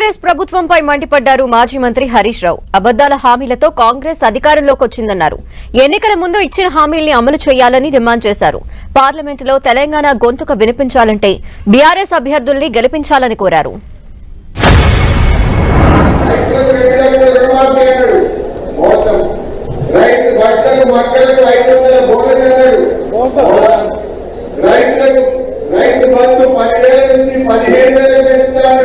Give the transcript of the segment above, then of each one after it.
కాంగ్రెస్ ప్రభుత్వంపై మండిపడ్డారు మాజీ మంత్రి హరీష్ రావు. అబద్దాల హామీలతో కాంగ్రెస్ అధికారంలోకి వచ్చిందన్నారు. ఎన్నికల ముందు ఇచ్చిన హామీల్ని అమలు చేయాలని డిమాండ్ చేశారు. పార్లమెంటులో తెలంగాణ గొంతుక వినిపించాలంటే బీఆర్ఎస్ అభ్యర్థుల్ని గెలిపించాలని కోరారు. రైతు బంధు 10,000 నుంచి 15,000 పెంచుతాడు.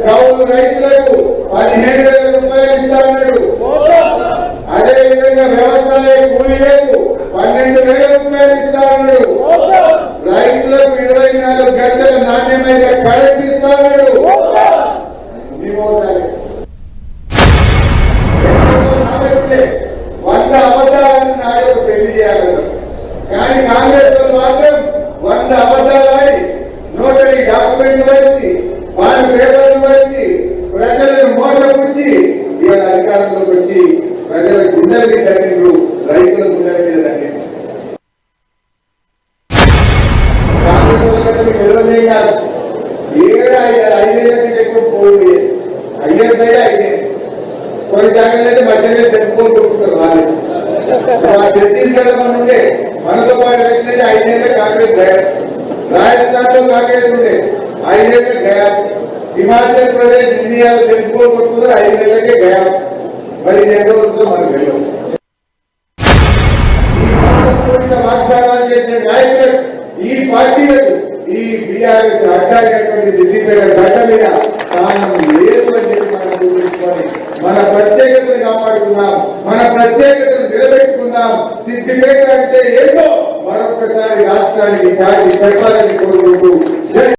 కౌలు రైతులకు 15,000 రూపాయలు ఇస్తాడు. అదే విధంగా వ్యవసాయ కూలీలకు 12,000 రూపాయలు ఇస్తాడు. రైతులకు 24 గంటల నాణ్యమైన కరెంట్ ఇస్తాడు. వంద అబద్ధాలను నాయకులు పెళ్లి చేయాలన్నారు. కానీ కాంగ్రెస్ మాత్రం 100 అబద్ధాలై నోటరీ డాక్యుమెంట్లు వచ్చి వాళ్ళ పేపర్లు వచ్చి ప్రజలను మోసపుచ్చి వీళ్ళ అధికారంలోకి వచ్చి ప్రజల గుండెలకి తగ్గిండ్రు, రైతుల గుండెల మీద తగ్గిండ్రు. కాంగ్రెస్ నిలవలే కాదు, 5,000 కంటే ఎక్కువ పోయి అయ్యేదే 5,000. కొన్ని జాగ్రత్తలు మధ్యలో చెప్పుకోకుంటున్నారు. వాళ్ళు ఛత్తీస్గఢ్ ఉండే మనతో పాటు ఎలక్షన్ అయితే 5 ఏళ్ళ కాంగ్రెస్ గయా, రాజస్థాన్ లో కాంగ్రెస్ ఉండే 5 ఏళ్ళ గయా, హిమాచల్ ప్రదేశ్ ఇండియాలో చెప్పుకోకుంటున్నారు 5 ఏళ్ళకే గయా. మరి ఎన్నో రోజులు మనకు వెళ్ళవు. వాగ్దానాలు చేసే నాయకులకు, ఈ పార్టీలకు, ఈ బీఆర్ఎస్ అడ్డాయినటువంటి సిద్దిపేట గడ్డ మీద స్థానం లేదు అని చెప్పి మనం గుర్తుంచుకొని మన ప్రత్యేకతను కాపాడుకుందాం, మన ప్రత్యేకతను నిలబెట్టుకుందాం. సిద్దిపేట అంటే ఏంటో మరొకసారి రాష్ట్రానికి చాటి చెప్పాలని కోరుకుంటూ